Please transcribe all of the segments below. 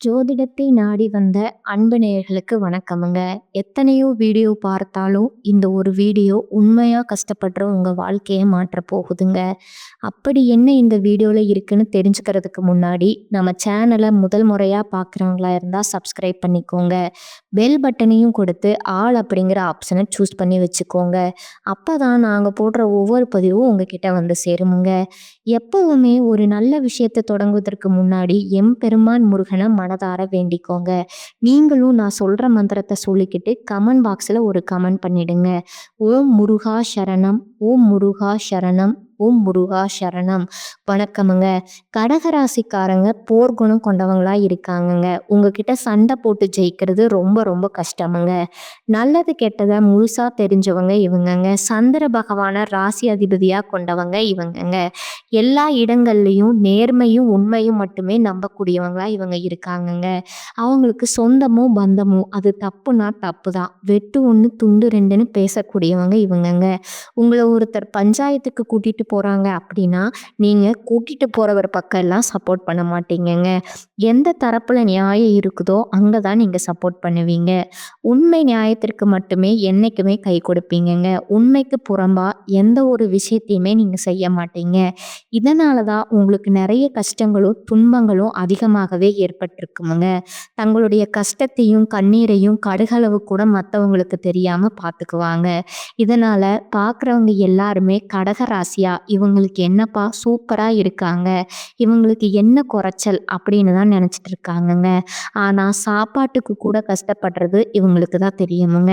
ஜோதிடத்தை நாடி வந்த அன்பு நேயர்களுக்கு வணக்கமுங்க. எத்தனையோ வீடியோ பார்த்தாலும் இந்த ஒரு வீடியோ உண்மையா கஷ்டப்படுற உங்க வாழ்க்கைய மாற்றப் போகுதுங்க. அப்படி என்ன இந்த வீடியோல இருக்குன்னு தெரிஞ்சுக்கிறதுக்கு முன்னாடி நம்ம சேனலை முதல் முறையா பார்க்குறவங்களா இருந்தா சப்ஸ்கிரைப் பண்ணிக்கோங்க. பெல் பட்டனையும் கொடுத்து ஆல் அப்படிங்கிற ஆப்ஷனை சூஸ் பண்ணி வச்சுக்கோங்க. அப்பதான் நாங்க போடுற ஒவ்வொரு பதிவும் உங்ககிட்ட வந்து சேருமுங்க. எப்பவுமே ஒரு நல்ல விஷயத்தை தொடங்குவதற்கு முன்னாடி எம்பெருமான் முருகனை மனதார வேண்டிக்கோங்க. நீங்களும் நான் சொல்ற மந்திரத்தை சொல்லிக்கிட்டு கமெண்ட் பாக்ஸ்ல ஒரு கமெண்ட் பண்ணிடுங்க. ஓம் முருகா சரணம், ஓம் முருகா சரணம், ஓம் முருகா சரணம். வணக்கமுங்க. கடகராசிக்காரங்க போர்க்குணம் கொண்டவங்களா இருக்காங்கங்க. உங்ககிட்ட சண்டை போட்டு ஜெயிக்கிறது ரொம்ப ரொம்ப கஷ்டமுங்க. நல்லது கெட்டதை முழுசா தெரிஞ்சவங்க இவங்கங்க. சந்திர பகவான ராசி அதிபதியா கொண்டவங்க இவங்கங்க. எல்லா இடங்கள்லையும் நேர்மையும் உண்மையும் மட்டுமே நம்பக்கூடியவங்களா இவங்க இருக்காங்கங்க. அவங்களுக்கு சொந்தமோ பந்தமோ அது தப்புனா தப்பு தான். வெட்டு ஒன்று துண்டு ரெண்டுன்னு பேசக்கூடியவங்க இவங்கங்க. உங்களை ஒருத்தர் பஞ்சாயத்துக்கு கூட்டிட்டு போறாங்க அப்படின்னா நீங்க கூட்டிட்டு போறவர் பக்கம் எல்லாம் சப்போர்ட் பண்ண மாட்டீங்கங்க. எந்த தரப்புல நியாயம் இருக்குதோ அங்கதான் நீங்க சப்போர்ட் பண்ணுவீங்க. உண்மை நியாயத்திற்கு மட்டுமே என்னைக்குமே கை கொடுப்பீங்கங்க. உண்மைக்கு புறம்பா எந்த ஒரு விஷயத்தையுமே நீங்க செய்ய மாட்டீங்க. இதனாலதான் உங்களுக்கு நிறைய கஷ்டங்களும் துன்பங்களும் அதிகமாகவே ஏற்பட்டிருக்குமுங்க. தங்களுடைய கஷ்டத்தையும் கண்ணீரையும் கடுகளவு கூட மற்றவங்களுக்கு தெரியாம பார்த்துக்குவாங்க. இதனால பார்க்குறவங்க எல்லாருமே கடக ராசியா இவங்களுக்கு என்னப்பா சூப்பரா இருக்காங்க, இவங்களுக்கு என்ன குறைச்சல் அப்படின்னு தான் நினைச்சிட்டு இருக்காங்கங்க. ஆனா சாப்பாட்டுக்கு கூட கஷ்டப்படுறது இவங்களுக்கு தான் தெரியுமுங்க.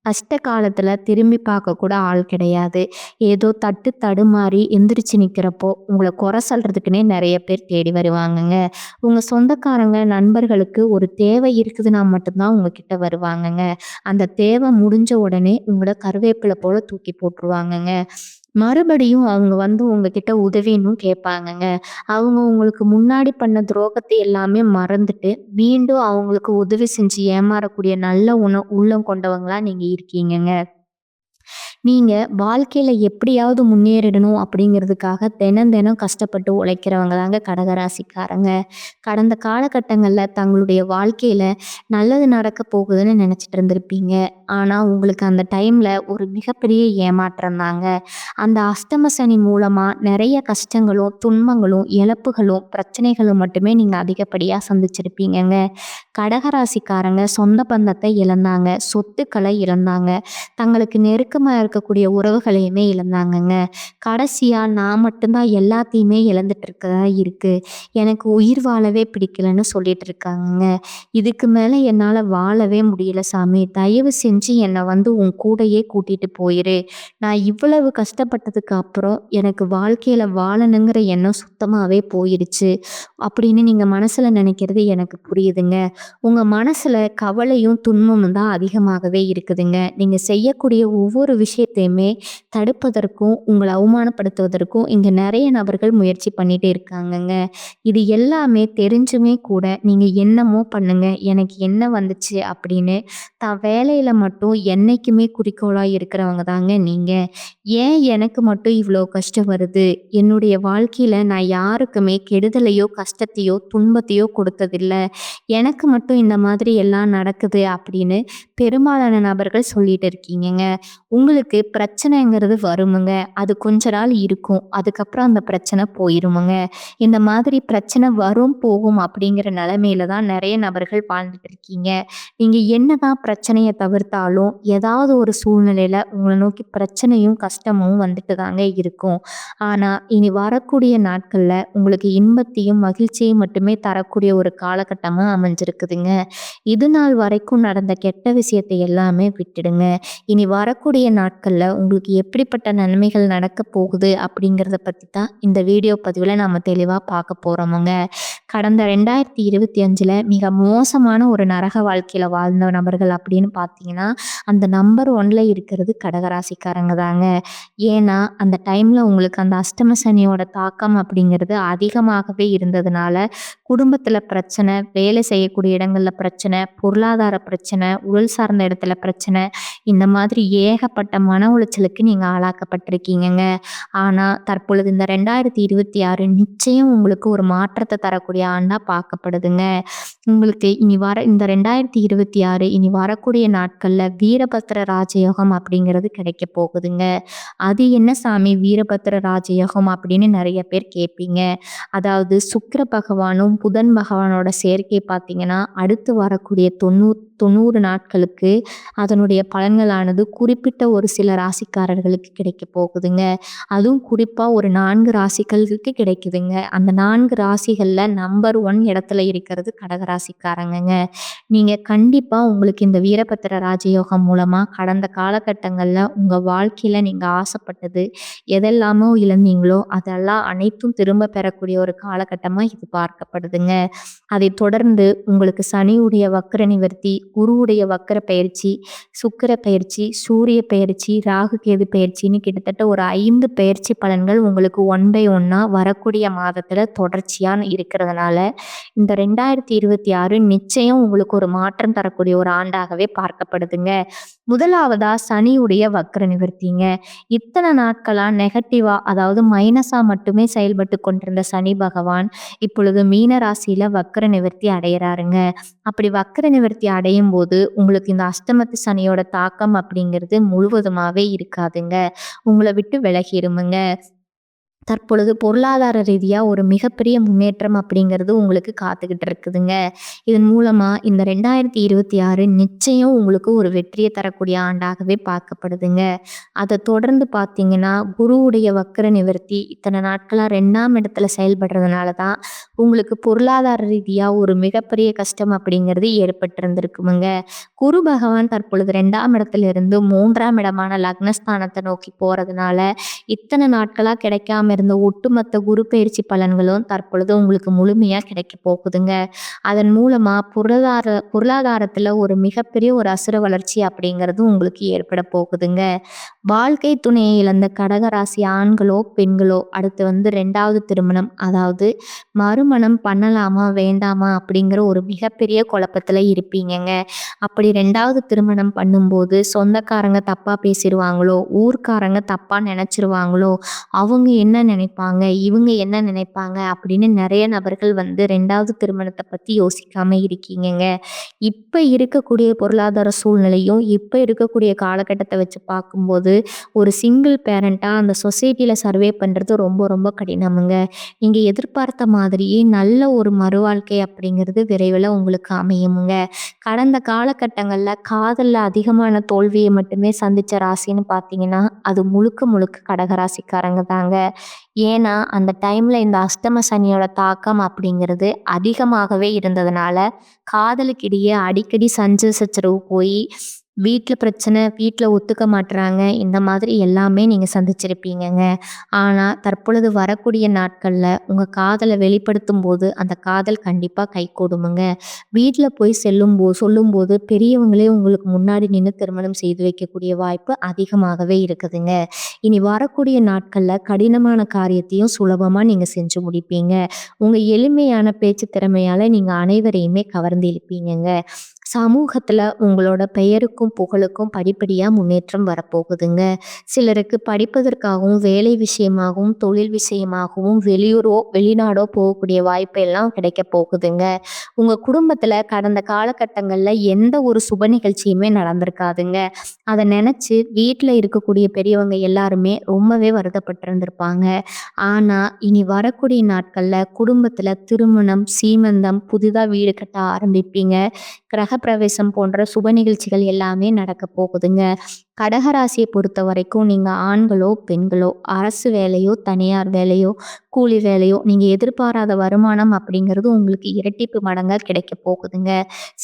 கஷ்ட காலத்துல திரும்பி பார்க்க கூட ஆள் கிடையாது. ஏதோ தட்டு தடுமாறி எந்திரிச்சு நிக்கிறப்போ உங்களை குறை சொல்றதுக்குன்னே நிறைய பேர் தேடி வருவாங்கங்க. உங்க சொந்தக்காரங்க நண்பர்களுக்கு ஒரு தேவை இருக்குதுன்னா மட்டும்தான் உங்ககிட்ட வருவாங்கங்க. அந்த தேவை முடிஞ்ச உடனே உங்களை கருவேப்பிலை போல தூக்கி போட்டுருவாங்கங்க. மறுபடியும் அவங்க வந்து உங்ககிட்ட உதவின்னும் கேட்பாங்கங்க. அவங்க உங்களுக்கு முன்னாடி பண்ண துரோகத்தை எல்லாமே மறந்துட்டு மீண்டும் அவங்களுக்கு உதவி செஞ்சு ஏமாறக்கூடிய நல்ல உள்ளம் கொண்டவங்களா நீங்க இருக்கீங்கங்க. நீங்க வாழ்க்கையில எப்படியாவது முன்னேறிடணும் அப்படிங்கிறதுக்காக தினம் தினம் கஷ்டப்பட்டு உழைக்கிறவங்க தாங்க கடகராசிக்காரங்க. கடந்த காலகட்டங்கள்ல தங்களுடைய வாழ்க்கையில நல்லது நடக்க போகுதுன்னு நினைச்சிட்டு இருந்திருப்பீங்க. ஆனா உங்களுக்கு அந்த டைம்ல ஒரு மிகப்பெரிய ஏமாற்றம் தாங்க. அந்த அஷ்டம சனி மூலமா நிறைய கஷ்டங்களும் துன்பங்களும் இழப்புகளும் பிரச்சனைகளும் மட்டுமே நீங்க அதிகப்படியா சந்திச்சிருப்பீங்கங்க. கடகராசிக்காரங்க சொந்த பந்தத்தை இழந்தாங்க, சொத்துக்களை இழந்தாங்க, தங்களுக்கு நெருக்கமா இருக்கக்கூடிய உறவுகளையுமே இழந்தாங்கங்க. கடைசியா நான் மட்டும்தான் எல்லாத்தையுமே இழந்துட்டு இருக்கதா இருக்கு, எனக்கு உயிர் வாழவே பிடிக்கலன்னு சொல்லிட்டு இருக்காங்கங்க. இதுக்கு மேல என்னால வாழவே முடியல சாமி, தயவு செஞ்சு என்னை வந்து உன் கூடையே கூட்டிட்டு போயிரு. நான் இவ்வளவு கஷ்டப்பட்டதுக்கு அப்புறம் எனக்கு வாழ்க்கையில வாழணுங்கிற எண்ணம் சுத்தமாவே போயிடுச்சு அப்படின்னு நீங்க மனசுல நினைக்கிறது எனக்கு புரியுதுங்க. உங்க மனசுல கவலையும் துன்பமும் தான் அதிகமாகவே இருக்குதுங்க. நீங்க செய்யக்கூடிய ஒவ்வொரு விஷயத்தையுமே தடுப்பதற்கும் உங்களை அவமானப்படுத்துவதற்கும் இங்க நிறைய நபர்கள் முயற்சி பண்ணிட்டே இருக்காங்கங்க. இது எல்லாமே தெரிஞ்சுமே கூட நீங்க என்னமோ பண்ணுங்க, எனக்கு என்ன வந்துச்சு அப்படின்னு வேலையில மட்டும் என்னைக்குமே குறிக்கோளா இருக்கிறவங்க தாங்க நீங்க. ஏன் எனக்கு மட்டும் இவ்வளோ கஷ்டம் வருது, என்னுடைய வாழ்க்கையில நான் யாருக்குமே கெடுதலையோ கஷ்டத்தையோ துன்பத்தையோ கொடுத்ததில்லை, எனக்கு மட்டும் இந்த மாதிரி எல்லாம் நடக்குது அப்படின்னு பெரும்பாலான நபர்கள் சொல்லிட்டு இருக்கீங்கங்க. உங்களுக்கு பிரச்சனைங்கிறது வருமுங்க. அது கொஞ்ச நாள் இருக்கும், அதுக்கப்புறம் அந்த பிரச்சனை போயிருமுங்க. இந்த மாதிரி பிரச்சனை வரும் போகும் அப்படிங்கிற நிலைமையில தான் நிறைய நபர்கள் வாழ்ந்துட்டு இருக்கீங்க. நீங்க என்னதான் பிரச்சனையை தவிர்த்தாலும் ஏதாவது ஒரு சூழ்நிலையில உங்களை நோக்கி பிரச்சனையும் கஷ்டமும் வந்துட்டு தாங்க இருக்கும். ஆனா இனி வரக்கூடிய நாட்கள்ல உங்களுக்கு இன்பத்தையும் மகிழ்ச்சியையும் மட்டுமே தரக்கூடிய ஒரு காலகட்டமா அமைஞ்சிருக்குதுங்க. இது நாள் வரைக்கும் நடந்த கெட்ட விஷயத்தை எல்லாமே விட்டுடுங்க. இனி வரக்கூடிய நாட்கள்ல உங்களுக்கு எப்படிப்பட்ட நன்மைகள் நடக்க போகுது அப்படிங்கிறத பத்தி தான் இந்த வீடியோ பதிவுல நாம தெளிவா பார்க்க போறோமுங்க. கடந்த 2025ல மிக மோசமான ஒரு நரக வாழ்க்கையில வாழ்ந்த நபர்கள் அப்படின்னு பார்த்தீங்கன்னா அந்த நம்பர் 1ல இருக்கிறது கடகராசிக்காரங்க தாங்க. ஏன்னா அந்த டைம்ல உங்களுக்கு அந்த அஷ்டம சனியோட தாக்கம் அப்படிங்கிறது அதிகமாகவே இருந்ததுனால குடும்பத்துல பிரச்சனை, வேலை செய்யக்கூடிய இடங்கள்ல பிரச்சனை, பொருளாதார பிரச்சனை, உடல் சார்ந்த இடத்துல பிரச்சனை, இந்த மாதிரி ஏகப்பட்ட மன உளைச்சலுக்கு நீங்க ஆளாக்கப்பட்டிருக்கீங்கங்க. ஆனா, தற்பொழுது இந்த 2026 நிச்சயம் உங்களுக்கு ஒரு மாற்றத்த தரக்கூடிய ஆண்டா பார்க்கப்படுதுங்க. உங்களுக்கு இனி வர இந்த 2026 இனி வரக்கூடிய நாட்கள்ல வீரபத்திர ராஜயோகம் அப்படிங்கிறது கிடைக்க போகுதுங்க. அது என்ன சாமி வீரபத்திர ராஜயோகம் அப்படின்னு நெறைய பேர் கேட்பீங்க. அதாவது சுக்கிர பகவானும், புதன் பகவானோட சேர்க்கை பார்த்தீங்கன்னா, அடுத்து வரக்கூடிய 90 நாட்களுக்கு அதனுடைய பலன்களானது குறிப்பிட்ட ஒரு சில ராசிக்காரர்களுக்கு கிடைக்க போகுதுங்க. அதுவும் குறிப்பா ஒரு 4 ராசிகளுக்கு கிடைக்குதுங்க. அந்த 4 ராசிகள்ல நம்பர் 1 இடத்துல இருக்கிறது கடக ராசிக்காரங்கங்க. நீங்க கண்டிப்பா உங்களுக்கு இந்த வீரபத்திர ராஜயோகம் மூலமா கடந்த காலகட்டங்கள்ல உங்க வாழ்க்கையில நீங்க ஆசைப்பட்டது, எதெல்லாமோ இழந்தீங்களோ அதெல்லாம் அனைத்தும் திரும்ப பெறக்கூடிய ஒரு காலகட்டமா இது பார்க்கப்படுதுங்க. அதைத் தொடர்ந்து உங்களுக்கு சனியுடைய வக்ர நிவர்த்தி, குருவுடைய வக்ர பெயர்ச்சி, சுக்கிர பெயர்ச்சி, சூரிய பெயர்ச்சி, ராகு கேது பெயர்ச்சின்னு கிட்டத்தட்ட ஒரு 5 பெயர்ச்சி பலன்கள் உங்களுக்கு ஒன் பை ஒன்னா வரக்கூடிய மாதத்துல தொடர்ச்சியா இருக்கிறதுனால இந்த 2026 நிச்சயம் உங்களுக்கு ஒரு மாற்றம் தரக்கூடிய ஒரு ஆண்டாகவே பார்க்கப்படுதுங்க. முதலாவதா சனியுடைய வக்ர நிவர்த்திங்க. இத்தனை நாட்களா நெகட்டிவா அதாவது மைனஸா மட்டுமே செயல்பட்டு கொண்டிருந்த சனி பகவான் இப்பொழுது மீன ராசியில வக்ர நிவர்த்தி அடையறாருங்க. அப்படி வக்ர நிவர்த்தி அடையும் போது உங்களுக்கு இந்த அஷ்டமத்து சனியோட தாக்கம் அப்படிங்கிறது முழுவதுமாவே இருக்காதுங்க. உங்களை விட்டு விலகிருமுங்க. தற்பொழுது பொருளாதார ரீதியா ஒரு மிகப்பெரிய முன்னேற்றம் அப்படிங்கிறது உங்களுக்கு காத்துக்கிட்டு இருக்குதுங்க. இதன் மூலமா இந்த 2026 நிச்சயம் உங்களுக்கு ஒரு வெற்றியை தரக்கூடிய ஆண்டாகவே பார்க்கப்படுதுங்க. அதை தொடர்ந்து பார்த்தீங்கன்னா குருவுடைய வக்ர நிவர்த்தி இத்தனை நாட்களா 2ஆம் இடத்துல செயல்படுறதுனால தான் உங்களுக்கு பொருளாதார ரீதியா ஒரு மிகப்பெரிய கஷ்டம் அப்படிங்கிறது ஏற்பட்டிருந்திருக்குமுங்க. குரு பகவான் தற்பொழுது 2ஆம் இடத்துல இருந்து 3ஆம் இடமான லக்னஸ்தானத்தை நோக்கி போறதுனால இத்தனை நாட்களா கிடைக்காம இருந்த ஒட்டுமொத்த குரு பயிற்சி பலன்களும் தற்பொழுது உங்களுக்கு முழுமையா கிடைக்க போகுதுங்க. அதன் மூலமா பொருளாதாரத்துல ஒரு மிகப்பெரிய ஒரு அசுர வளர்ச்சி அப்படிங்கிறது உங்களுக்கு ஏற்பட போகுதுங்க. வாழ்க்கை துணையை இழந்த கடகராசி ஆண்களோ பெண்களோ அடுத்து 2வது திருமணம் அதாவது மறுமணம் பண்ணலாமா வேண்டாமா அப்படிங்கிற ஒரு மிகப்பெரிய குழப்பத்துல இருப்பீங்கங்க. அப்படி 2வது திருமணம் பண்ணும்போது சொந்தக்காரங்க தப்பா பேசிடுவாங்களோ, ஊர்க்காரங்க தப்பா நினைச்சிருவாங்களோ, அவங்க என்ன நினைப்பாங்க, இவங்க என்ன நினைப்பாங்க அப்படின்னு நிறைய நபர்கள் 2வது திருமணத்தை பத்தி யோசிக்காம இருக்கீங்கங்க. இப்ப இருக்கக்கூடிய பொருளாதார சூழ்நிலையும் இப்ப இருக்கக்கூடிய காலகட்டத்தை வச்சு பார்க்கும்போது ஒரு சிங்கிள் பேரண்டா அந்த சொசைட்டில சர்வே பண்றது ரொம்ப ரொம்ப கடினமுங்க. நீங்க எதிர்பார்த்த மாதிரியே நல்ல ஒரு மறுவாழ்க்கை அப்படிங்கிறது விரைவில் உங்களுக்கு அமையுமுங்க. கடந்த காலகட்டங்கள்ல காதல்ல அதிகமான தோல்வியை மட்டுமே சந்திச்ச ராசின்னு பார்த்தீங்கன்னா அது முழுக்க முழுக்க கடகராசிக்காரங்க தாங்க. ஏன்னா அந்த டைம்ல இந்த அஷ்டம சனியோட தாக்கம் அப்படிங்கிறது அதிகமாகவே இருந்ததுனால காதலுக்கிடையே அடிக்கடி சச்சரவு போய் வீட்டில் பிரச்சனை, வீட்டில் ஒத்துக்க மாட்டுறாங்க, இந்த மாதிரி எல்லாமே நீங்கள் சந்திச்சிருப்பீங்கங்க. ஆனால் தற்பொழுது வரக்கூடிய நாட்களில் உங்கள் காதலை வெளிப்படுத்தும் போது அந்த காதல் கண்டிப்பாக கைகூடுமுங்க. வீட்டில் போய் சொல்லும்போது பெரியவங்களே உங்களுக்கு முன்னாடி நின்று திருமணம் செய்து வைக்கக்கூடிய வாய்ப்பு அதிகமாகவே இருக்குதுங்க. இனி வரக்கூடிய நாட்களில் கடினமான காரியத்தையும் சுலபமாக நீங்கள் செஞ்சு முடிப்பீங்க. உங்கள் எளிமையான பேச்சு திறமையால் நீங்கள் அனைவரையுமே கவர்ந்து இழுப்பீங்கங்க. சமூகத்துல உங்களோட பெயருக்கும் புகழுக்கும் படிப்படியா முன்னேற்றம் வரப்போகுதுங்க. சிலருக்கு படிப்பதற்காகவும் வேலை விஷயமாகவும் தொழில் விஷயமாகவும் வெளியூரோ வெளிநாடோ போகக்கூடிய வாய்ப்பு எல்லாம் கிடைக்க போகுதுங்க. உங்க குடும்பத்துல கடந்த காலகட்டங்கள்ல எந்த ஒரு சுப நிகழ்ச்சியுமே நடந்திருக்காதுங்க. அதை நினைச்சு வீட்டுல இருக்கக்கூடிய பெரியவங்க எல்லாருமே ரொம்பவே வருத்தப்பட்டு இருந்திருப்பாங்க. ஆனா இனி வரக்கூடிய நாட்கள்ல குடும்பத்துல திருமணம், சீமந்தம், புதிதா வீடு கட்ட ஆரம்பிப்பீங்க. கிரகப்பிரவேசம் போன்ற சுப நிகழ்ச்சிகள் எல்லாமே நடக்க போகுதுங்க. கடகராசியை பொறுத்த வரைக்கும் நீங்க ஆண்களோ பெண்களோ அரசு வேலையோ தனியார் வேலையோ கூலி வேலையோ நீங்க எதிர்பாராத வருமானம் அப்படிங்கிறது உங்களுக்கு இரட்டிப்பு மடங்கா கிடைக்க போகுதுங்க.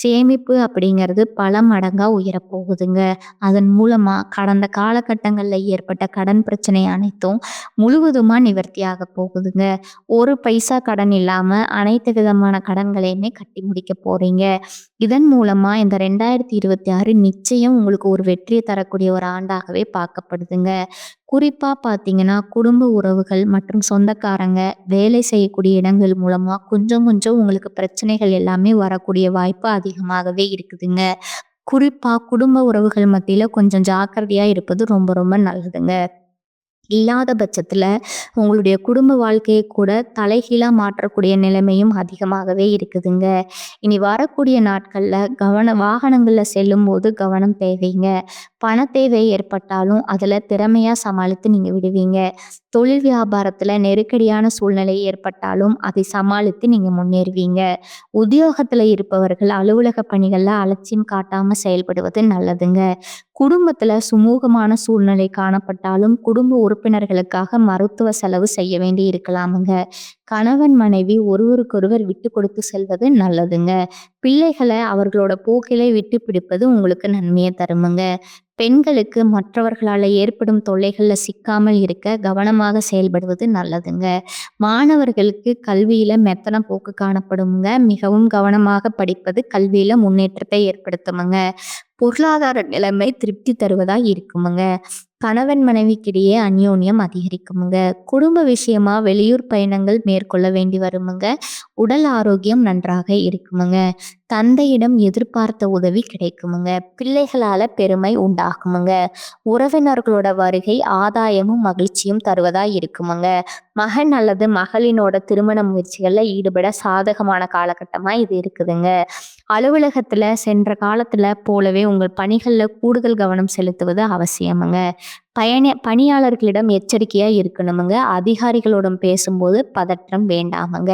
சேமிப்பு அப்படிங்கிறது பல மடங்கா உயரப்போகுதுங்க. அதன் மூலமா கடந்த காலகட்டங்கள்ல ஏற்பட்ட கடன் பிரச்சனை அனைத்தும் முழுவதுமா நிவர்த்தியாக போகுதுங்க. ஒரு பைசா கடன் இல்லாம அனைத்து விதமான கடன்களையுமே கட்டி முடிக்க போறீங்க. இதன் மூலமா இந்த 2026 நிச்சயம் உங்களுக்கு ஒரு வெற்றியை தரக்கூடிய ஒரு ஆண்டாகவே பார்க்கப்படுதுங்க. குறிப்பா பார்த்தீங்கன்னா குடும்ப உறவுகள் மற்றும் சொந்தக்காரங்க வேலை செய்யக்கூடிய இடங்கள் மூலமா கொஞ்சம் கொஞ்சம் உங்களுக்கு பிரச்சனைகள் எல்லாமே வரக்கூடிய வாய்ப்பு அதிகமாகவே இருக்குதுங்க. குறிப்பா குடும்ப உறவுகள் மத்தியில கொஞ்சம் ஜாக்கிரதையா இருப்பது ரொம்ப ரொம்ப நல்லதுங்க. இல்லாத பட்சத்துல உங்களுடைய குடும்ப வாழ்க்கையை கூட தலைகீழா மாற்றக்கூடிய நிலைமையும் அதிகமாகவே இருக்குதுங்க. இனி வரக்கூடிய நாட்கள்ல வாகனங்கள்ல செல்லும்போது கவனம் தேவைங்க. பண தேவை ஏற்பட்டாலும் அதுல திறமையா சமாளித்து நீங்க விடுவீங்க. தொழில் வியாபாரத்துல நெருக்கடியான சூழ்நிலை ஏற்பட்டாலும் அதை சமாளித்து நீங்க முன்னேறுவீங்க. உத்தியோகத்துல இருப்பவர்கள் அலுவலக பணிகள்ல அலட்சியம் காட்டாம செயல்படுவது நல்லதுங்க. குடும்பத்துல சுமூகமான சூழ்நிலை காணப்பட்டாலும் குடும்ப உறுப்பினர்களுக்காக மருத்துவ செலவு செய்ய வேண்டி இருக்கலாமுங்க. கணவன் மனைவி ஒருவருக்கொருவர் விட்டு கொடுத்து செல்வது நல்லதுங்க. பிள்ளைகளை அவர்களோட போக்கிலே விட்டு பிடிப்பது உங்களுக்கு நன்மையை தருமுங்க. பெண்களுக்கு மற்றவர்களால ஏற்படும் தொல்லைகள்ல சிக்காமல் இருக்க கவனமாக செயல்படுவது நல்லதுங்க. மாணவர்களுக்கு கல்வியில மெத்தன போக்கு காணப்படுங்க. மிகவும் கவனமாக படிப்பது கல்வியில முன்னேற்றத்தை ஏற்படுத்துமுங்க. பொருளாதார நிலைமை திருப்தி தருவதா இருக்குமுங்க. கணவன் மனைவிக்கிடையே அந்யோன்யம் அதிகரிக்குமுங்க. குடும்ப விஷயமா வெளியூர் பயணங்கள் மேற்கொள்ள வேண்டி வருமுங்க. உடல் ஆரோக்கியம் நன்றாக இருக்குமுங்க. தந்தையிடம் எதிர்பார்த்த உதவி கிடைக்குமுங்க. பிள்ளைகளால பெருமை உண்டாகுமுங்க. உறவினர்களோட வருகை ஆதாயமும் மகிழ்ச்சியும் தருவதா இருக்குமுங்க. மகன் அல்லது மகளினோட திருமண முயற்சிகள்ல ஈடுபட சாதகமான காலகட்டமா இது இருக்குதுங்க. அலுவலகத்துல சென்ற காலத்துல போலவே உங்கள் பணிகள்ல கூடுதல் கவனம் செலுத்துவது அவசியமுங்க. பணியாளர்களிடம் எச்சரிக்கையா இருக்கணுமுங்க. அதிகாரிகளோடும் பேசும்போது பதற்றம் வேண்டாமுங்க.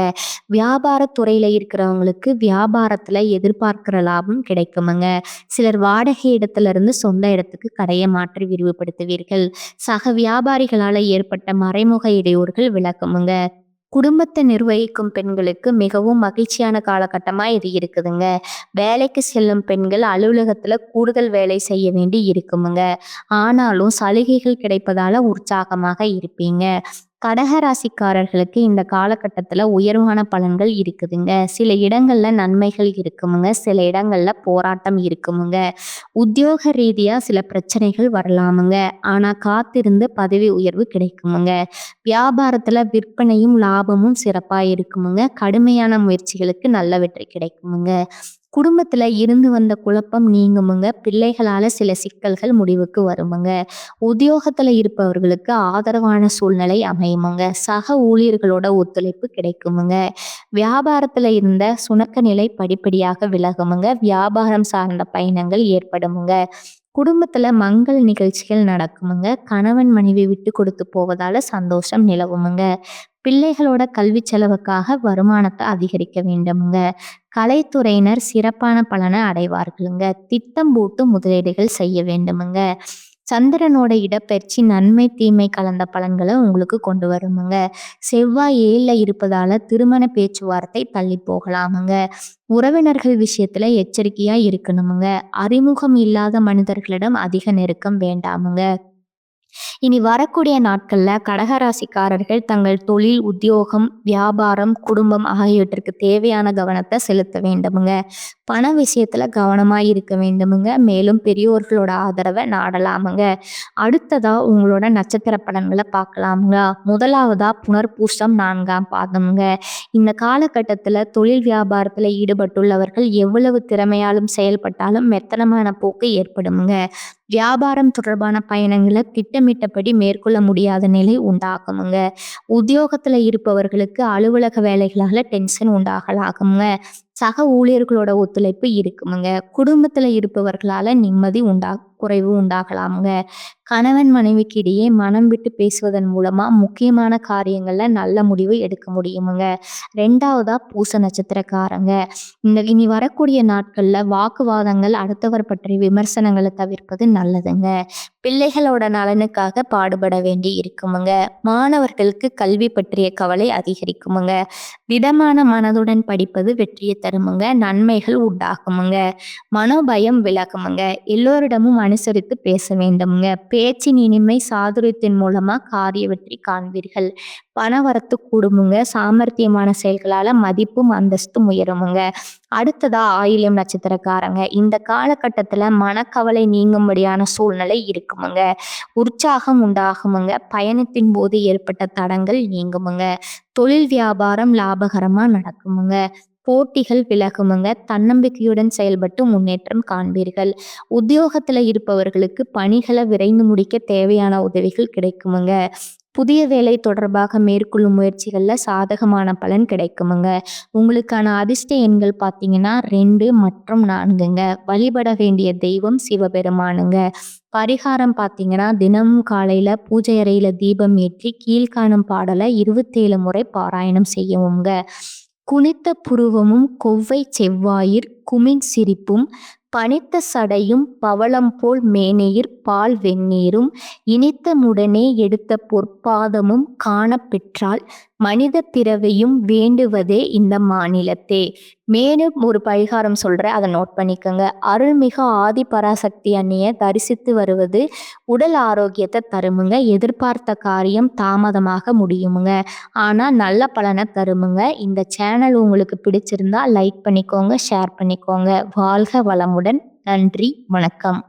வியாபாரத்துறையில இருக்கிறவங்களுக்கு வியாபாரத்துல எதிர்பார்க்கிற லாபம் கிடைக்குமுங்க. சிலர் வாடகை இடத்துல இருந்து சொந்த இடத்துக்கு கடையை மாற்றி விரிவுபடுத்துவீர்கள். சக வியாபாரிகளால ஏற்பட்ட மறைமுக இடையூறுகள் விலகுமுங்க. குடும்பத்தை நிர்வகிக்கும் பெண்களுக்கு மிகவும் மகிழ்ச்சியான காலகட்டமா இது இருக்குதுங்க. வேலைக்கு செல்லும் பெண்கள் அலுவலகத்துல கூடுதல் வேலை செய்ய வேண்டி இருக்குமுங்க. ஆனாலும் சலுகைகள் கிடைப்பதால உற்சாகமாக இருப்பீங்க. கடகராசிக்காரர்களுக்கு இந்த காலகட்டத்துல உயர்வான பலன்கள் இருக்குதுங்க. சில இடங்கள்ல நன்மைகள் இருக்குமுங்க. சில இடங்கள்ல போராட்டம் இருக்குமுங்க. உத்தியோக ரீதியா சில பிரச்சனைகள் வரலாமுங்க. ஆனா காத்திருந்து பதவி உயர்வு கிடைக்குமுங்க. வியாபாரத்துல விற்பனையும் லாபமும் சிறப்பா இருக்குமுங்க. கடுமையான முயற்சிகளுக்கு நல்ல வெற்றி கிடைக்குமுங்க. குடும்பத்துல இருந்து வந்த குழப்பம் நீங்குமுங்க. பிள்ளைகளால சில சிக்கல்கள் முடிவுக்கு வருமுங்க. உத்தியோகத்துல இருப்பவர்களுக்கு ஆதரவான சூழ்நிலை அமையுமுங்க. சக ஊழியர்களோட ஒத்துழைப்பு கிடைக்குமுங்க. வியாபாரத்துல இருந்த சுணக்க நிலை படிப்படியாக விலகுமுங்க. வியாபாரம் சார்ந்த பயணங்கள் ஏற்படுமுங்க. குடும்பத்துல மங்கள் நிகழ்ச்சிகள் நடக்குமுங்க. கணவன் மனைவி விட்டு கொடுத்து போவதால சந்தோஷம் நிலவுமுங்க. பிள்ளைகளோட கல்வி செலவுக்காக வருமானத்தை அதிகரிக்க வேண்டுமுங்க. கலைத்துறையினர் சிறப்பான பலனை அடைவார்களுங்க. திட்டம் போட்டு முதலீடுகள் செய்ய வேண்டுமுங்க. சந்திரனோட இடப்பெயர்ச்சி நன்மை தீமை கலந்த பலன்களை உங்களுக்கு கொண்டு வருமுங்க. செவ்வாய் 7ல இருப்பதால திருமண பேச்சுவார்த்தை தள்ளி போகலாமுங்க. உறவினர்கள் விஷயத்துல எச்சரிக்கையா இருக்கணுமுங்க. அறிமுகம் இல்லாத மனிதர்களிடம் அதிக நெருக்கம் வேண்டாமுங்க. இனி வரக்கூடிய நாட்கள்ல கடகராசிக்காரர்கள் தங்கள் தொழில், உத்தியோகம், வியாபாரம், குடும்பம் ஆகியவற்றிற்கு தேவையான கவனத்தை செலுத்த வேண்டுமுங்க. பண விஷயத்துல கவனமா இருக்க வேண்டுமுங்க. மேலும் பெரியோர்களோட ஆதரவை நாடலாமுங்க. அடுத்ததா உங்களோட நட்சத்திர பலன்களை பார்க்கலாமுங்க. முதலாவதா புனர்பூசம் 4ஆம் பாதமுங்க. இந்த காலகட்டத்துல தொழில் வியாபாரத்துல ஈடுபட்டுள்ளவர்கள் எவ்வளவு திறமையாலும் செயல்பட்டாலும் மெத்தனமான போக்கு ஏற்படுமுங்க. வியாபாரம் தொடர்பான பயணங்களை திட்டமிட்டபடி மேற்கொள்ள முடியாத நிலை உண்டாகுமுங்க. உத்தியோகத்துல இருப்பவர்களுக்கு அலுவலக வேலைகளால டென்ஷன் உண்டாகலாகுங்க. சக ஊழியர்களோட ஒத்துழைப்பு இருக்குமுங்க. குடும்பத்துல இருப்பவர்களால நிம்மதி குறைவு உண்டாகலாமுங்க. கணவன் மனைவிக்கு இடையே மனம் விட்டு பேசுவதன் மூலமா முக்கியமான காரியங்கள்ல நல்ல முடிவு எடுக்க முடியுமுங்க. 2வதா பூச நட்சத்திரக்காரங்க. இனி வரக்கூடிய நாட்கள்ல வாக்குவாதங்கள், அடுத்தவர் பற்றிய விமர்சனங்களை தவிர்ப்பது நல்லதுங்க. பிள்ளைகளோட நலனுக்காக பாடுபட வேண்டி இருக்குமுங்க. மாணவர்களுக்கு கல்வி பற்றிய கவலை அதிகரிக்குமுங்க. திடமான மனதுடன் படிப்பது வெற்றியை தருமுங்க. நன்மைகள் உண்டாகுமுங்க. மனோபயம் விலகுமுங்க. எல்லோரிடமும் அனுசரித்து பேச வேண்டுமுங்க. பேச்சின் இனிமை சாதுரியத்தின் மூலமா காரிய வெற்றி காண்பீர்கள். பணவரத்து கூடுமுங்க. சாமர்த்தியமான செயல்களால மதிப்பும் அந்தஸ்தும் உயருமுங்க. அடுத்ததா ஆயில்யம் நட்சத்திரக்காரங்க. இந்த காலகட்டத்துல மனக்கவலை நீங்கும்படியான சூழ்நிலை இருக்குமுங்க. உற்சாகம் உண்டாகுமுங்க. பயணத்தின் போது ஏற்பட்ட தடங்கள் நீங்குமுங்க. தொழில் வியாபாரம் லாபகரமா நடக்குமுங்க. போட்டிகள் விலகுமுங்க. தன்னம்பிக்கையுடன் செயல்பட்டு முன்னேற்றம் காண்பீர்கள். உத்தியோகத்துல இருப்பவர்களுக்கு பணிகளை விரைந்து முடிக்க தேவையான உதவிகள் கிடைக்குமுங்க. புதிய வேலை தொடர்பாக மேற்கொள்ளும் முயற்சிகள்ல சாதகமான பலன் கிடைக்குமுங்க. உங்களுக்கான அதிர்ஷ்ட எண்கள் பார்த்தீங்கன்னா 2 மற்றும் 4ங்க. வழிபட வேண்டிய தெய்வம் சிவபெருமானுங்க. பரிகாரம் பார்த்தீங்கன்னா தினமும் காலையில பூஜை அறையில தீபம் ஏற்றி கீழ்காணும் பாடலை 27 முறை பாராயணம் செய்யவுங்க. குனித்த புருவமும் கொவ்வை செவ்வாயிற் குமின் சிரிப்பும் பனித்த சடையும் பவளம் போல் மேனியிற் பால் வெந்நீரும் இனித்த முடனே எடுத்த பொற்பாதமும் காணப் பெற்றால் மனித பிறவியும் வேண்டுவதே இந்த மாநிலத்தே. மேலும் ஒரு பரிகாரம் சொல்றேன், அதை நோட் பண்ணிக்கோங்க. அருள்மிகு ஆதி பராசக்தி அன்னைய தரிசித்து வருவது உடல் ஆரோக்கியத்தை தருமுங்க. எதிர்பார்த்த காரியம் தாமதமாக முடியுமுங்க, ஆனா நல்ல பலனை தருமுங்க. இந்த சேனல் உங்களுக்கு பிடிச்சிருந்தா லைக் பண்ணிக்கோங்க, ஷேர் பண்ணிக்கோங்க. வாழ்க வளமுடன். நன்றி, வணக்கம்.